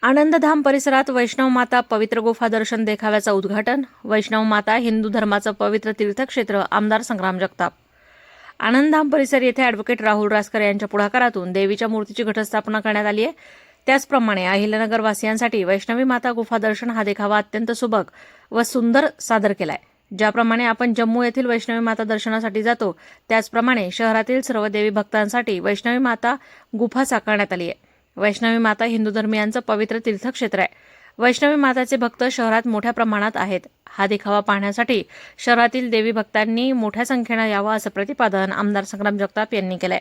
आनंदधाम परिसरात वैष्णव माता पवित्र गुफा दर्शन देखाव्याचं उद्घाटन. वैष्णव माता हिंदू धर्माचं पवित्र तीर्थक्षेत्र. आमदार संग्राम जगताप. आनंदधाम परिसर येथे ॲडव्होकेट राहुल रासकर यांच्या पुढाकारातून देवीच्या मूर्तीची घटस्थापना करण्यात आली आहे. त्याचप्रमाणे अहिल्यानगर वासियांसाठी वैष्णवी माता गुफा दर्शन हा देखावा अत्यंत सुबक व सुंदर सादर केलाय. ज्याप्रमाणे आपण जम्मू येथील वैष्णवी माता दर्शनासाठी जातो त्याचप्रमाणे शहरातील सर्व देवी भक्तांसाठी वैष्णवी माता गुफा साकारण्यात आली आहे. वैष्णवी माता हिंदू धर्मियांचं पवित्र तीर्थक्षेत्र आहे. वैष्णवी माताचे भक्त शहरात मोठ्या प्रमाणात आहेत. हा देखावा पाहण्यासाठी शहरातील देवी भक्तांनी मोठ्या संख्येनं यावं असं प्रतिपादन आमदार संग्राम जगताप यांनी केलंय.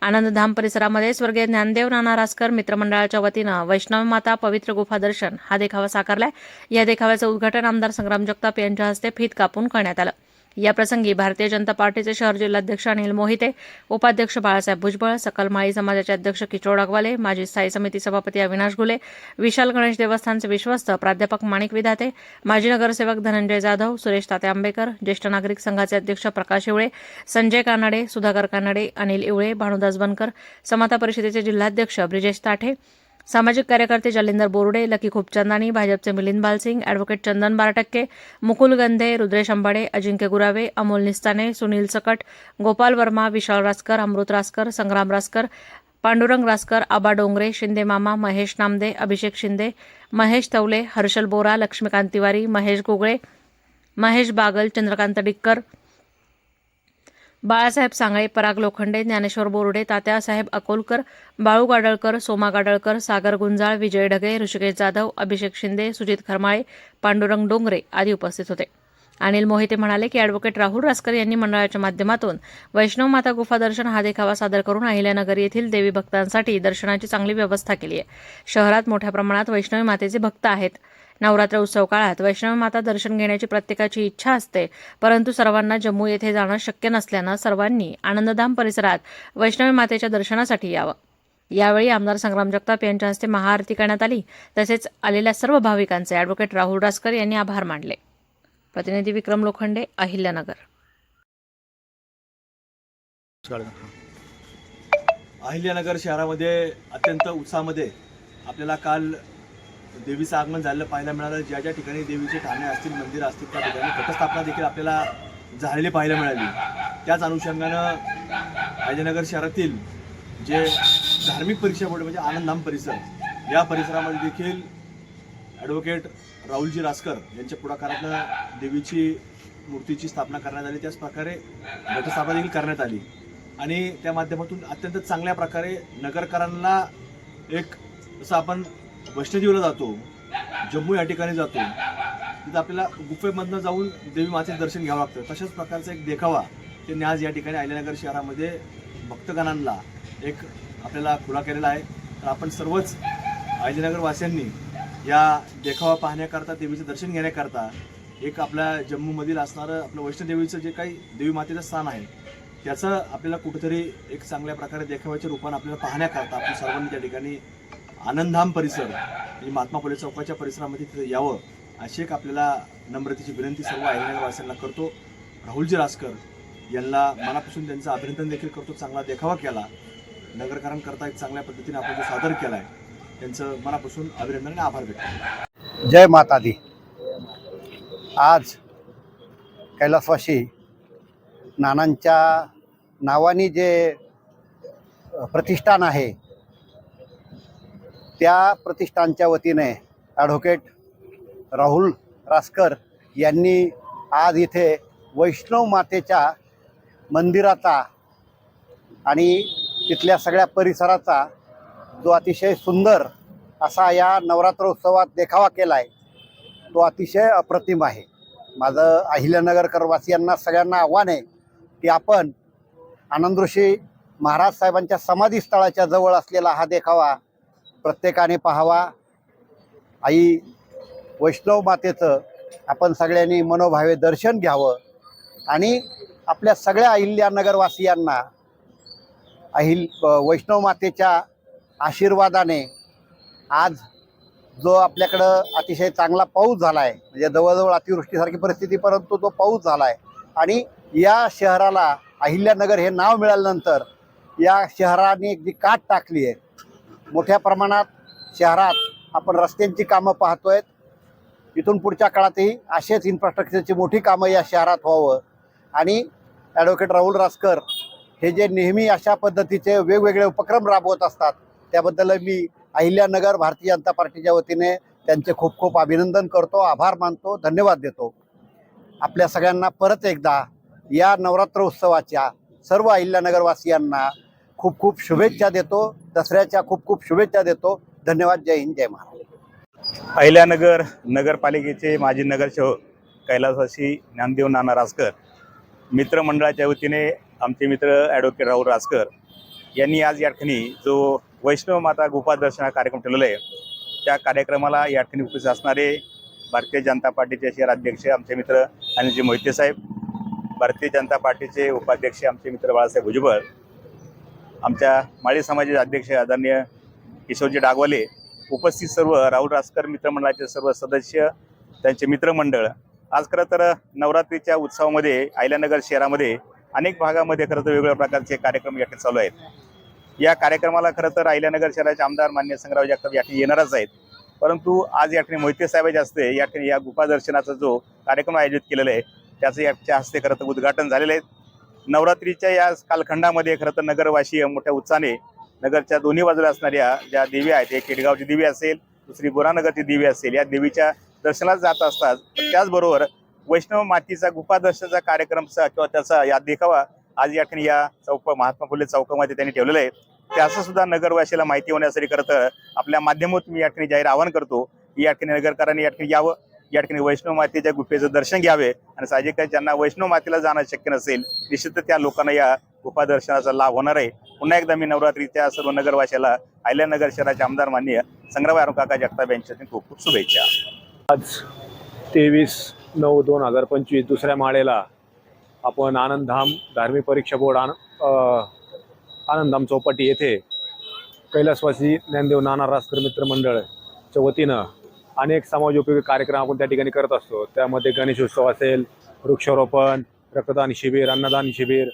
आनंदधाम परिसरामध्ये स्वर्गीय ज्ञानदेव नाना रासकर मित्रमंडळाच्या वतीनं वैष्णवी माता पवित्र गुफा दर्शन हा देखावा साकारलाय. या देखाव्याचं उद्घाटन आमदार संग्राम जगताप यांच्या हस्ते फीत कापून करण्यात आलं. याप्रसंगी भारतीय जनता पार्टीचे शहर जिल्हाध्यक्ष अनिल मोहिते, उपाध्यक्ष बाळासाहेब भुजबळ, सकल माळी समाजाचे अध्यक्ष किशोर अगवाले, माजी स्थायी समिती सभापती अविनाश घुले, विशाल गणेश देवस्थानचे विश्वस्त प्राध्यापक माणिक विधाते, माजी नगरसेवक धनंजय जाधव, सुरेश ताते आंबेकर, ज्येष्ठ नागरिक संघाचे अध्यक्ष प्रकाश इवळे, संजय कानडे, सुधाकर कानडे, अनिल इवळे, भानुदास बनकर, समता परिषदेचे जिल्हाध्यक्ष ब्रिजेश ताठे, सामाजिक कार्यकर्ते जालिंदर बोर्डे, लकी खूपचंदानी, भाजपचे मिलिंद बालसिंग, ॲडव्होकेट चंदन बारटक्के, मुकुल गंधे, रुद्रेश अंबाडे, अजिंक्य गुरावे, अमोल निस्ताने, सुनील सकट, गोपाल वर्मा, विशाल रासकर, अमृत रासकर, संग्राम रासकर, पांडुरंग रासकर, आबा डोंगरे, शिंदे मामा, महेश नामदे, अभिषेक शिंदे, महेश तवले, हर्षल बोरा, लक्ष्मीकांत तिवारी, महेश गुगळे, महेश बागल, चंद्रकांत डिक्कर, बाळासाहेब सांगळे, पराग लोखंडे, ज्ञानेश्वर बोर्डे, तात्यासाहेब अकोलकर, बाळू गाडळकर, सोमा गाडळकर, सागर गुंजाळ, विजय ढगे, ऋषिकेश जाधव, अभिषेक शिंदे, सुजित खरमाळे, पांडुरंग डोंगरे आदी उपस्थित होते. अनिल मोहिते म्हणाले की ॲडव्होकेट राहुल रासकर यांनी मंडळाच्या माध्यमातून वैष्णव माता गुफा दर्शन हा देखावा सादर करून अहिल्यानगर येथील देवी भक्तांसाठी दर्शनाची चांगली व्यवस्था केली आहे. शहरात मोठ्या प्रमाणात वैष्णवी मातेचे भक्त आहेत. नवरात्र उत्सव काळात वैष्णवी माता दर्शन घेण्याची प्रत्येकाची इच्छा असते, परंतु सर्वांना जम्मू येथे जाणं शक्य नसल्यानं सर्वांनी आनंदधाम परिसरात वैष्णवी मातेच्या दर्शनासाठी यावं. यावेळी आमदार संग्राम जगताप यांच्या हस्ते महाआरती करण्यात आली. तसेच आलेल्या सर्व भाविकांचे ॲडव्होकेट राहुल रासकर यांनी आभार मानले. प्रतिनिधी विक्रम लोखंडे, अहिल्यानगर. अहिल्यानगर शहरामध्ये अत्यंत उत्साहामध्ये आपल्याला काल देवीचं आगमन झालेलं पाहायला मिळालं. ज्या ज्या ठिकाणी देवीचे ठाणे असतील, मंदिर असतील, त्या ठिकाणी घटस्थापना देखील आपल्याला झालेली पाहायला मिळाली. त्याच अनुषंगानं अहिल्यानगर शहरातील जे धार्मिक परिसर म्हणजे आनंदधाम परिसर, या परिसरामध्ये देखील ॲडव्होकेट राहुलजी रासकर यांच्या पुढाकारातनं देवीची मूर्तीची स्थापना करण्यात आली. त्याच प्रकारे घटस्थापना देखील करण्यात आली आणि त्या माध्यमातून अत्यंत चांगल्या प्रकारे नगरकरांना एक जसं आपण वैष्णोदेवीला जातो, जम्मू या ठिकाणी जातो, तिथं आपल्याला गुफेमधनं जाऊन देवी मातेचे दर्शन घ्यावं लागतं. तशाच प्रकारचा एक देखावा त्यांनी आज या ठिकाणी अहिल्यानगर शहरामध्ये भक्तगणांना एक आपल्याला खुला केलेला आहे. तर आपण सर्वच अहिल्यानगर वासियांनी या देखावा पाहण्याकरता, देवीचं दर्शन घेण्याकरता एक आपल्या जम्मूमधील असणारं आपलं वैष्णोदेवीचं जे काही देवी मातेचं स्थान आहे त्याचं आपल्याला कुठेतरी एक चांगल्या प्रकारे देखाव्याच्या रूपानं आपल्याला पाहण्याकरता आपण सर्वांनी त्या ठिकाणी आनंदधाम परिसर म्हणजे महात्मा फुले चौकाच्या परिसरामध्ये तिथे यावं अशी एक आपल्याला नम्रतेची विनंती सर्व अहिल्यानगरवासियांना करतो. राहुलजी रासकर यांना मनापासून त्यांचं अभिनंदन देखील करतो. चांगला देखावा केला, नगरकरांकरता एक चांगल्या पद्धतीने आपण जो सादर केला आहे त्यांचं मनापासून अभिनंदन आणि आभार व्यक्त करतो. जय माता दी. आज कैलासवासी नानांच्या नावाने जे प्रतिष्ठान आहे त्या प्रतिष्ठानच्या वतीने ॲडव्होकेट राहुल रासकर यांनी आज इथे वैष्णव मातेच्या मंदिराचा आणि तिथल्या सगळ्या परिसराचा जो अतिशय सुंदर असा या नवरात्रोत्सवात देखावा केला आहे तो अतिशय अप्रतिम आहे. माझं अहिल्यानगरकर वासियांना सगळ्यांना आव्हान आहे की आपण आनंदऋषी महाराज साहेबांच्या समाधीस्थळाच्या जवळ असलेला हा देखावा प्रत्येकाने पाहावा. आई वैष्णव मातेचं आपण सगळ्यांनी मनोभावे दर्शन घ्यावं आणि आपल्या सगळ्या अहिल्यानगरवासियांना वैष्णव मातेच्या आशीर्वादाने आज जो आपल्याकडं अतिशय चांगला पाऊस झाला आहे, म्हणजे जवळजवळ अतिवृष्टीसारखी परिस्थिती, परंतु तो पाऊस झाला आहे आणि या शहराला अहिल्यानगर हे नाव मिळाल्यानंतर या शहराने जी काट टाकली आहे, मोठ्या प्रमाणात शहरात आपण रस्त्यांची कामं पाहतोय. इथून पुढच्या काळातही असेच इन्फ्रास्ट्रक्चरची मोठी कामं या शहरात व्हावं आणि ॲडव्होकेट राहुल रासकर हे जे नेहमी अशा पद्धतीचे वेगवेगळे उपक्रम राबवत असतात त्याबद्दल मी अहिल्यानगर भारतीय जनता पार्टीच्या वतीने त्यांचे खूप खूप अभिनंदन करतो, आभार मानतो, धन्यवाद देतो. आपल्या सगळ्यांना परत एकदा या नवरात्र उत्सवाच्या सर्व अहिल्यानगरवासियांना खूप खूप शुभेच्छा देतो. दसऱ्याच्या खूप खूप शुभेच्छा देतो. धन्यवाद. जय हिंद, जय महाराष्ट्र. अहिल्यानगर नगरपालिकेचे माजी नगरसेवक कैलासवासी ज्ञानदेव नाना रासकर मित्रमंडळाच्या वतीने आमचे मित्र ॲडव्होकेट राहुल रासकर यांनी आज या ठिकाणी जो वैष्णव माता गुफा दर्शन कार्यक्रम ठेवलेला आहे त्या कार्यक्रमाला या ठिकाणी उपस्थित असणारे भारतीय जनता पार्टीचे शहर अध्यक्ष आमचे मित्र अनिलजी मोहिते साहेब, भारतीय जनता पार्टीचे उपाध्यक्ष आमचे मित्र बाळासाहेब भुजबळ, आमच्या माळी समाजाचे अध्यक्ष आदरणीय किशोरजी डागवाले, उपस्थित सर्व राहुल रासकर मित्रमंडळाचे सर्व सदस्य, त्यांचे मित्रमंडळ. आज खरं तर नवरात्रीच्या उत्सवामध्ये अहिल्यानगर शहरामध्ये अनेक भागामध्ये खरं तर वेगवेगळ्या प्रकारचे कार्यक्रम या ठिकाणी चालू आहेत. या कार्यक्रमाला खरं तर अहिल्यानगर शहराचे आमदार मान्य संग्राम जगताप या ठिकाणी येणारच आहेत, परंतु आज या ठिकाणी मोहिते साहेबांच्या हस्ते या ठिकाणी या गुफा दर्शनाचा जो कार्यक्रम आयोजित केलेला आहे त्याचं याच्या हस्ते खरं तर उद्घाटन झालेलं आहे. नवरात्रीच्या या कालखंडामध्ये खरं तर नगरवासी मोठ्या उत्साहाने नगरच्या दोन्ही बाजूला असणाऱ्या ज्या देवी आहेत, एक केडगावची देवी असेल, दुसरी बोरानगरची देवी असेल, या देवीच्या दर्शनाला जात असतात. त्याचबरोबर वैष्णव मातीचा गुफा दर्शनाचा कार्यक्रमचा किंवा त्याचा या देखावा आज या ठिकाणी या चौक महात्मा फुले चौकामध्ये त्यांनी ठेवलेलं आहे. त्याचं सुद्धा नगरवासीला माहिती होण्यासाठी खरं तर आपल्या माध्यमातून मी या ठिकाणी जाहीर आवाहन करतो की या ठिकाणी नगरकरांनी या ठिकाणी यावं, या ठिकाणी वैष्णव मातेच्या गुफेचं दर्शन घ्यावे आणि साहजिकच ज्यांना वैष्णव मातेला जाणं शक्य नसेल निश्चित त्या लोकांना या गुफा दर्शनाचा लाभ होणार आहे. पुन्हा एकदा मी नवरात्रीच्या सर्व नगरवासियाला अहिल्यानगर शहराचे आमदार माननीय संग्राम काका जगताप यांच्यातून खूप खूप शुभेच्छा. आज 23/9/2025 दुसऱ्या माळेला आपण आनंदधाम धार्मिक परीक्षा बोर्ड आनंदधाम चौपाटी येथे कैलासवासी ज्ञानदेव नाना रासकर मित्रमंडळच्या वतीनं अनेक समाजोपयोगी कार्यक्रम आपण त्या ठिकाणी करत असतो. त्यामध्ये गणेशोत्सव असेल, वृक्षारोपण, रक्तदान शिबिर, अन्नदान शिबिर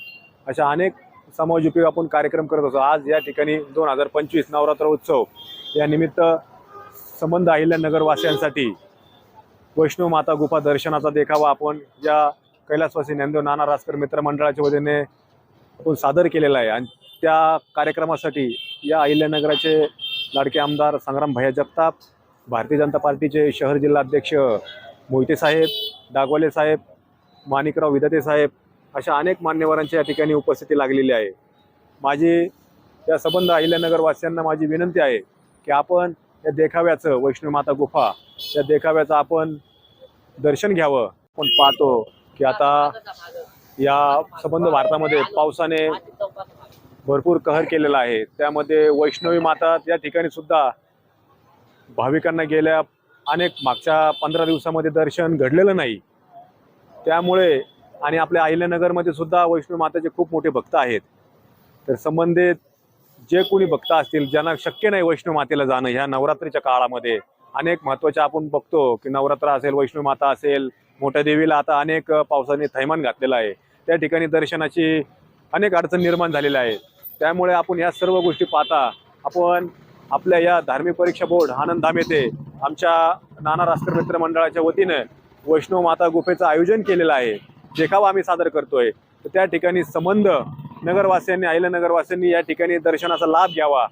अशा अनेक समाजोपयोगी आपण कार्यक्रम करत असतो. आज या ठिकाणी 2025 नवरात्र उत्सव या निमित्त संबंध अहिल्यानगरवासियांसाठी वैष्णव माता गुफा दर्शनाचा देखावा आपण या कैलासवासी ज्ञानदेव नाना रासकर मित्रमंडळाच्या वतीने आपण सादर केलेला आहे. आणि त्या कार्यक्रमासाठी या अहिल्यानगराचे लाडके आमदार संग्राम भैया जगताप, भारतीय जनता पार्टीचे शहर जिल्हा अध्यक्ष मोहिते साहेब, डागवाले साहेब, माणिकराव विधाते साहेब अशा अनेक मान्यवरांची या ठिकाणी उपस्थिती लागलेली आहे. माझी या संबंध अहिल्यानगरवासियांना माझी विनंती आहे की आपण या देखाव्याचं वैष्णव माता गुफा या देखाव्याचं आपण दर्शन घ्यावं. आपण पाहतो की आता या संबंध भारतामध्ये पावसाने भरपूर कहर केलेला आहे. त्यामध्ये वैष्णवी माता या ठिकाणी सुद्धा भाविकांना गेल्या अनेक मागच्या 15 दिवसामध्ये दर्शन घडलेलं नाही. त्यामुळे आणि आपल्या अहिल्यानगरमध्ये सुद्धा वैष्णवी माताचे खूप मोठे भक्त आहेत. तर संबंधित जे कोणी भक्त असतील ज्यांना शक्य नाही वैष्णव मातेला जाणं ह्या नवरात्रीच्या काळामध्ये अनेक महत्त्वाच्या आपण बघतो की नवरात्र असेल, वैष्णव माता असेल, मोठ्या देवीला आता अनेक पावसाने थैमान घातलेलं आहे. त्या ठिकाणी दर्शनाची अनेक अडचण निर्माण झालेल्या आहेत. त्यामुळे आपण या सर्व गोष्टी पाहता आपण आपल्या या धार्मिक परीक्षा बोर्ड आनंदधाम येथे आमच्या नाना रासकर मित्र मंडळाच्या वतीनं वैष्णव माता गुफेचं आयोजन केलेलं आहे. देखावा आम्ही सादर करतोय. तर त्या ठिकाणी संबंध नगरवासियांनी अहिल्यानगरवासियांनी या ठिकाणी दर्शनाचा लाभ घ्यावा